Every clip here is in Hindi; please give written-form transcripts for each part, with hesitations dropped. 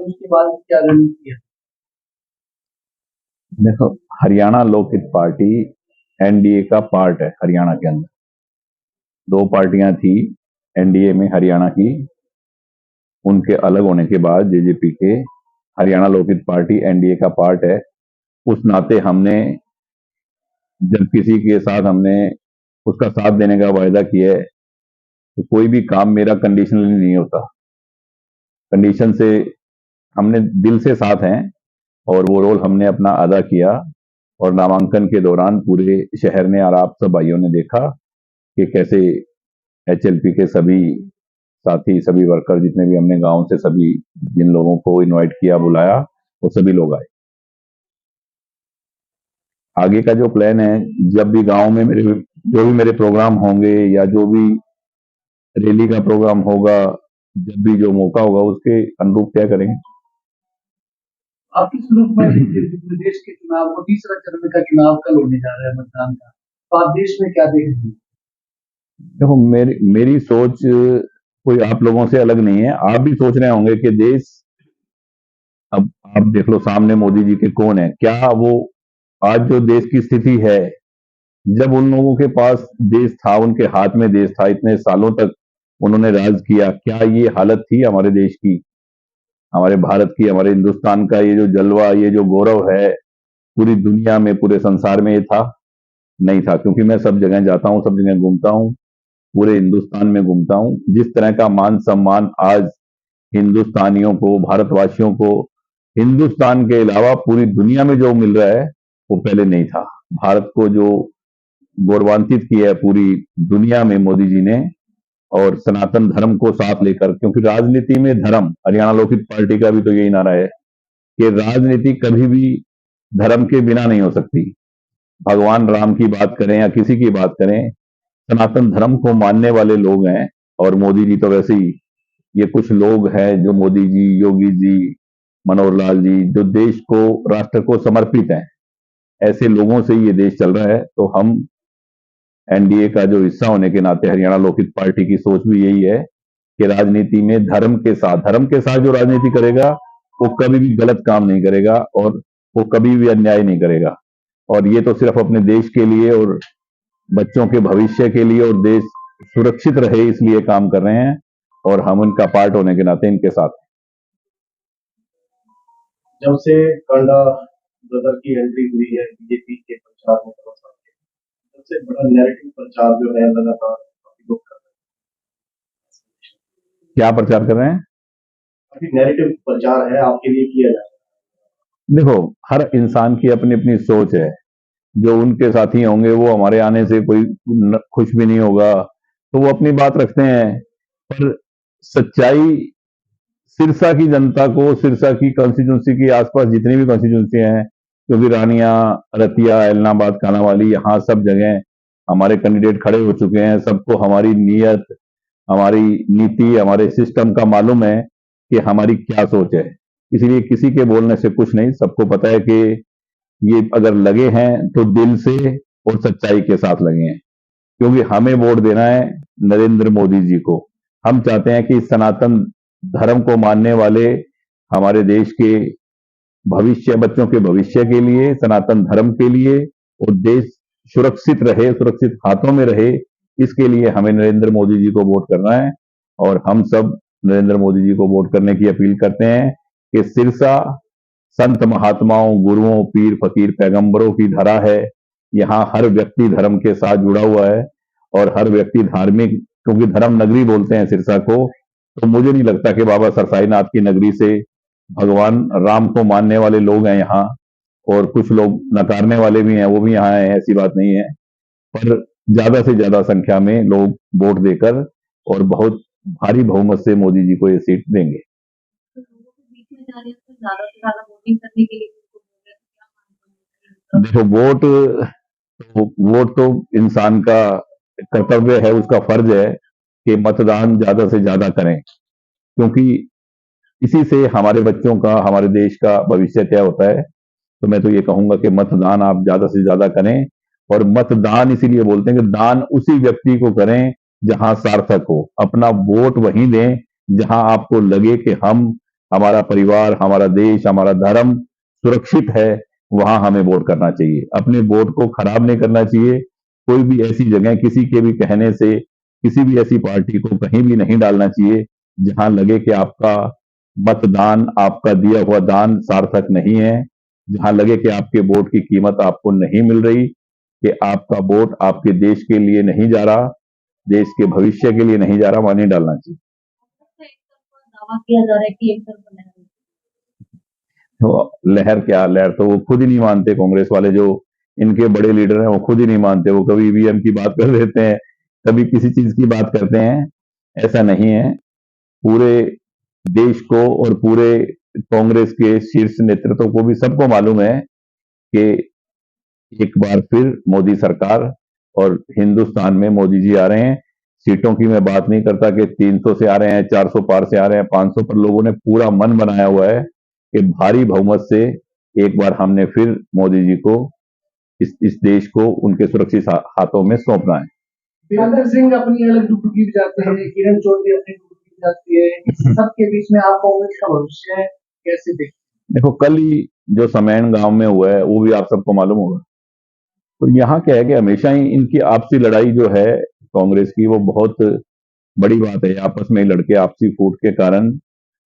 उसके बाद क्या रणनीति है? देखो, हरियाणा लोकहित पार्टी एनडीए का पार्ट है। हरियाणा के अंदर दो पार्टियां थी एनडीए में हरियाणा की, उनके अलग होने के बाद जेजेपी के हरियाणा लोकहित पार्टी एनडीए का पार्ट है। उस नाते हमने जब किसी के साथ हमने उसका साथ देने का वायदा किया है, तो कोई भी काम मेरा कंडीशनली नहीं होता। कंडीशन से हमने दिल से साथ हैं और वो रोल हमने अपना अदा किया। और नामांकन के दौरान पूरे शहर ने और आप सब भाइयों ने देखा कि कैसे एचएलपी के सभी साथी, सभी वर्कर, जितने भी हमने गांव से सभी जिन लोगों को इनवाइट किया, बुलाया, वो सभी लोग आए। आगे का जो प्लान है, जब भी गांव में जो भी मेरे प्रोग्राम होंगे या जो भी रैली का प्रोग्राम होगा, जब भी जो मौका होगा उसके अनुरूप क्या करेंगे। आपके स्वरूप में प्रदेश के चुनाव को तीसरा चरण का चुनाव कल होने जा रहा है, मतदान का, तो आप देश में क्या देख रहे हैं? देखो, मेरी सोच कोई आप लोगों से अलग नहीं है। आप भी सोच रहे होंगे कि देश, अब आप देख लो सामने मोदी जी के कौन है, क्या वो आज जो देश की स्थिति है, जब उन लोगों के पास देश था, उनके हाथ में देश था, इतने सालों तक उन्होंने राज किया, क्या ये हालत थी हमारे देश की, हमारे भारत की, हमारे हिंदुस्तान का ये जो जलवा, ये जो गौरव है पूरी दुनिया में, पूरे संसार में ये था? नहीं था। क्योंकि मैं सब जगह जाता हूं, सब जगह घूमता हूं, पूरे हिंदुस्तान में घूमता हूं। जिस तरह का मान सम्मान आज हिंदुस्तानियों को, भारतवासियों को, हिंदुस्तान के अलावा पूरी दुनिया में जो मिल रहा है, वो पहले नहीं था। भारत को जो गौरवान्वित किया है पूरी दुनिया में मोदी जी ने, और सनातन धर्म को साथ लेकर, क्योंकि राजनीति में धर्म, हरियाणा लोकहित पार्टी का भी तो यही नारा है कि राजनीति कभी भी धर्म के बिना नहीं हो सकती। भगवान राम की बात करें या किसी की बात करें, सनातन धर्म को मानने वाले लोग हैं। और मोदी जी तो वैसे ही, ये कुछ लोग हैं जो मोदी जी, योगी जी, मनोहर लाल जी, जो देश को, राष्ट्र को समर्पित हैं, ऐसे लोगों से ये देश चल रहा है। तो हम एनडीए का जो हिस्सा होने के नाते हरियाणा लोकहित पार्टी की सोच भी यही है कि राजनीति में धर्म के साथ जो राजनीति करेगा, वो कभी भी गलत काम नहीं करेगा और वो कभी भी अन्याय नहीं करेगा। और ये तो सिर्फ अपने देश के लिए और बच्चों के भविष्य के लिए और देश सुरक्षित रहे इसलिए काम कर रहे हैं, और हम उनका पार्ट होने के नाते इनके साथ। जब से कांडा ब्रदर की एंट्री हुई है बीजेपी के प्रचार में, सबसे बड़ा नैरेटिव प्रचार जो है लगातार काफी लोग कर रहे क्या प्रचार कर रहे हैं? हैं, काफी नैरेटिव प्रचार है आपके लिए किया जा रहा है। देखो, हर इंसान की अपनी अपनी सोच है। जो उनके साथी होंगे वो हमारे आने से कोई खुश भी नहीं होगा, तो वो अपनी बात रखते हैं। पर सच्चाई सिरसा की जनता को, सिरसा की कॉन्स्टिट्यूंसी की आसपास जितनी भी कॉन्स्टिट्यूंसी हैं, क्योंकि रानिया, रतिया, एलनाबाद, कानावाली, यहाँ सब जगह हमारे कैंडिडेट खड़े हो चुके हैं। सबको हमारी नीयत, हमारी नीति, हमारे सिस्टम का मालूम है कि हमारी क्या सोच है। इसलिए किसी के बोलने से कुछ नहीं, सबको पता है कि ये अगर लगे हैं तो दिल से और सच्चाई के साथ लगे हैं। क्योंकि हमें वोट देना है नरेंद्र मोदी जी को। हम चाहते हैं कि सनातन धर्म को मानने वाले हमारे देश के भविष्य, बच्चों के भविष्य के लिए, सनातन धर्म के लिए, और देश सुरक्षित रहे, सुरक्षित हाथों में रहे, इसके लिए हमें नरेंद्र मोदी जी को वोट करना है। और हम सब नरेंद्र मोदी जी को वोट करने की अपील करते हैं कि सिरसा संत महात्माओं, गुरुओं, पीर फकीर, पैगंबरों की धरा है। यहाँ हर व्यक्ति धर्म के साथ जुड़ा हुआ है और हर व्यक्ति धार्मिक, क्योंकि धर्म नगरी बोलते हैं सिरसा को। तो मुझे नहीं लगता कि बाबा सरसाईनाथ की नगरी से भगवान राम को मानने वाले लोग हैं यहाँ, और कुछ लोग नकारने वाले भी हैं, वो भी यहाँ आए हैं, ऐसी बात नहीं है। पर ज्यादा से ज्यादा संख्या में लोग वोट देकर और बहुत भारी बहुमत से मोदी जी को ये सीट देंगे। देखो, वोट तो इंसान का कर्तव्य है, उसका फर्ज है कि मतदान ज्यादा से ज्यादा करें। क्योंकि इसी से हमारे बच्चों का, हमारे देश का भविष्य तय होता है। तो मैं तो ये कहूंगा कि मतदान आप ज्यादा से ज्यादा करें। और मतदान इसीलिए बोलते हैं कि दान उसी व्यक्ति को करें जहां सार्थक हो। अपना वोट वहीं दें जहां आपको लगे कि हम हमारा परिवार, हमारा देश, हमारा धर्म सुरक्षित है, वहां हमें वोट करना चाहिए। अपने वोट को खराब नहीं करना चाहिए। कोई भी ऐसी जगह किसी के भी कहने से किसी भी ऐसी पार्टी को कहीं भी नहीं डालना चाहिए जहां लगे कि आपका मतदान, आपका दिया हुआ दान सार्थक नहीं है, जहां लगे कि आपके वोट की कीमत आपको नहीं मिल रही, कि आपका वोट आपके देश के लिए नहीं जा रहा, देश के भविष्य के लिए नहीं जा रहा, वहां नहीं डालना चाहिए। दावा किया जा रहा है कि एक तरफ लहर है। तो लहर क्या, लहर तो वो खुद ही नहीं मानते। कांग्रेस वाले जो इनके बड़े लीडर हैं वो खुद ही नहीं मानते। वो कभी ईवीएम की बात कर देते हैं, कभी किसी चीज की बात करते हैं। ऐसा नहीं है। पूरे देश को और पूरे कांग्रेस के शीर्ष नेतृत्व को भी सबको मालूम है कि एक बार फिर मोदी सरकार और हिंदुस्तान में मोदी जी आ रहे हैं। सीटों की मैं बात नहीं करता कि 300 से आ रहे हैं, 400 पार से आ रहे हैं, 500 पर लोगों ने पूरा मन बनाया हुआ है कि भारी बहुमत से एक बार हमने फिर मोदी जी को इस देश को उनके सुरक्षित हाथों में सौंपना है। वीरेंद्र सिंह अपनी अलग डुबकी जाते हैं, किरण चौधरी अपनी डुबकी जाती है। इस सबके बीच में आप कांग्रेस का भविष्य कैसे देखते हैं? देखो, कल ही जो समैन गांव में हुआ है वो भी आप सबको मालूम होगा। तो यहाँ क्या है कि हमेशा ही इनकी आपसी लड़ाई जो है कांग्रेस की, वो बहुत बड़ी बात है। आपस में लड़के आपसी फूट के कारण,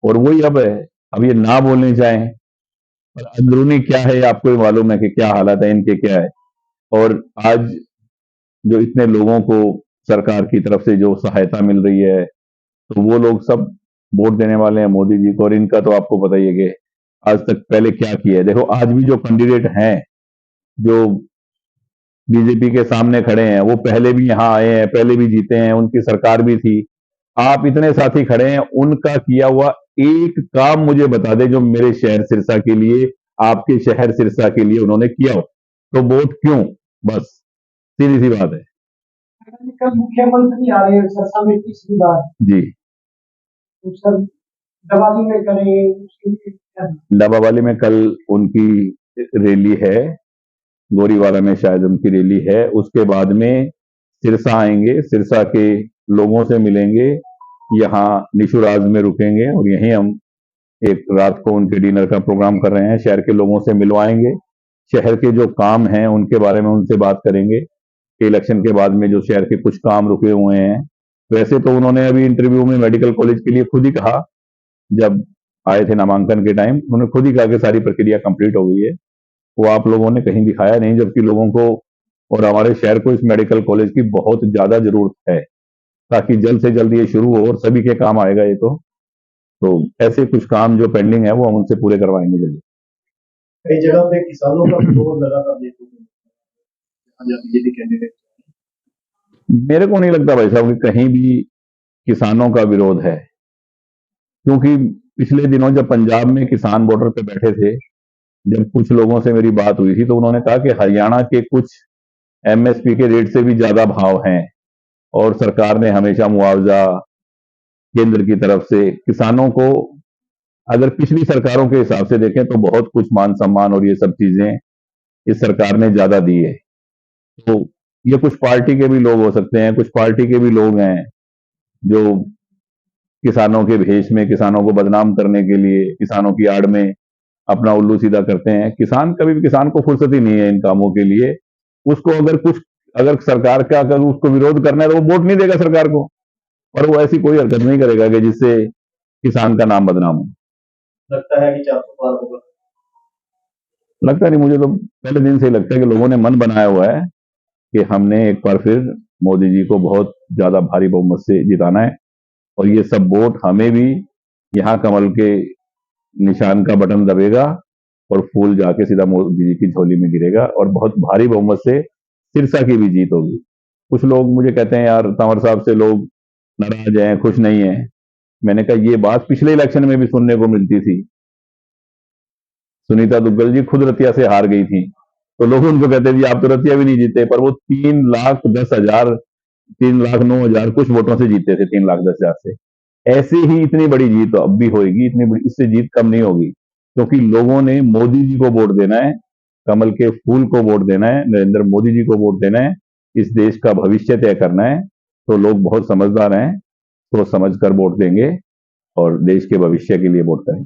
और वही अब है। अब ये ना बोलने चाहें, पर अंदरूनी क्या है आपको भी मालूम है कि क्या हालात है इनके, क्या है। और आज जो इतने लोगों को सरकार की तरफ से जो सहायता मिल रही है, तो वो लोग सब वोट देने वाले हैं मोदी जी को। और इनका तो आपको पता ही है कि आज तक पहले क्या किया है। देखो, आज भी जो कैंडिडेट हैं जो बीजेपी के सामने खड़े हैं, वो पहले भी यहां आए हैं, पहले भी जीते हैं, उनकी सरकार भी थी। आप इतने साथी खड़े हैं, उनका किया हुआ एक काम मुझे बता दे जो मेरे शहर सिरसा के लिए, आपके शहर सिरसा के लिए उन्होंने किया हो, तो वोट क्यों? बस सीधी सी बात है। कल मुख्यमंत्री आ रहे हैं सरसा में तीसरी बार, जी। तो सर दिवाली में करेंगे उसके लिए क्या? डबावाली में कल उनकी रैली है, गोरीवाला में शायद उनकी रैली है। उसके बाद में सिरसा आएंगे, सिरसा के लोगों से मिलेंगे, यहाँ निशुराज में रुकेंगे और यहीं हम एक रात को उनके डिनर का प्रोग्राम कर रहे हैं। शहर के लोगों से मिलवाएंगे, शहर के जो काम हैं उनके बारे में उनसे बात करेंगे कि इलेक्शन के बाद में जो शहर के कुछ काम रुके हुए हैं। वैसे तो उन्होंने अभी इंटरव्यू में मेडिकल कॉलेज के लिए खुद ही कहा, जब आए थे नामांकन के टाइम उन्होंने खुद ही कहा कि सारी प्रक्रिया कंप्लीट हो गई है। वो आप लोगों ने कहीं दिखाया नहीं, जबकि लोगों को और हमारे शहर को इस मेडिकल कॉलेज की बहुत ज्यादा जरूरत है, ताकि जल्द से जल्द ये शुरू हो और सभी के काम आएगा ये तो ऐसे कुछ काम जो पेंडिंग है वो हम उनसे पूरे करवाएंगे जल्दी। कई जगह पे किसानों का विरोध लगातार देखने को मिलता है बीजेपी कैंडिडेट। मेरे को नहीं लगता भाई साहब कि कहीं भी किसानों का विरोध है, क्योंकि पिछले दिनों जब पंजाब में किसान बॉर्डर पे बैठे थे, जब कुछ लोगों से मेरी बात हुई थी, तो उन्होंने कहा कि हरियाणा के कुछ एमएसपी के रेट से भी ज्यादा भाव हैं और सरकार ने हमेशा मुआवजा केंद्र की तरफ से किसानों को, अगर पिछली सरकारों के हिसाब से देखें तो बहुत कुछ मान सम्मान और ये सब चीजें इस सरकार ने ज्यादा दी है। तो ये कुछ पार्टी के भी लोग हो सकते हैं, कुछ पार्टी के भी लोग हैं जो किसानों के भेष में किसानों को बदनाम करने के लिए किसानों की आड़ में अपना उल्लू सीधा करते हैं। किसान, कभी भी किसान को फुर्सत ही नहीं है इन कामों के लिए। उसको अगर सरकार का अगर उसको विरोध करना है तो वो वोट नहीं देगा सरकार को, और वो ऐसी कोई हरकत नहीं करेगा कि जिससे किसान का नाम बदनाम हो। लगता है कि 400 पार होगा। लगता नहीं, मुझे तो पहले दिन से ही लगता है कि लोगों ने मन बनाया हुआ है कि हमने एक बार फिर मोदी जी को बहुत ज्यादा भारी बहुमत से जिताना है, और ये सब वोट हमें भी यहाँ कमल के निशान का बटन दबेगा और फूल जाके सीधा मोदी जी की झोली में गिरेगा और बहुत भारी बहुमत से सिरसा की भी जीत होगी। कुछ लोग मुझे कहते हैं यार तंवर साहब से लोग नाराज हैं, खुश नहीं है। मैंने कहा ये बात पिछले इलेक्शन में भी सुनने को मिलती थी। सुनीता दुग्गल जी खुद रतिया से हार गई थी, तो लोग उनको कहते जी आप तो रतिया भी नहीं जीते, पर वो 3,10,000 3,09,000 कुछ वोटों से जीते थे, 3,10,000 से। ऐसे ही इतनी बड़ी जीत तो अब भी होगी, इतनी बड़ी, इससे जीत कम नहीं होगी, क्योंकि लोगों ने मोदी जी को वोट देना है, कमल के फूल को वोट देना है, नरेंद्र मोदी जी को वोट देना है, इस देश का भविष्य तय करना है। तो लोग बहुत समझदार हैं, सोच समझ कर वोट देंगे और देश के भविष्य के लिए वोट करेंगे।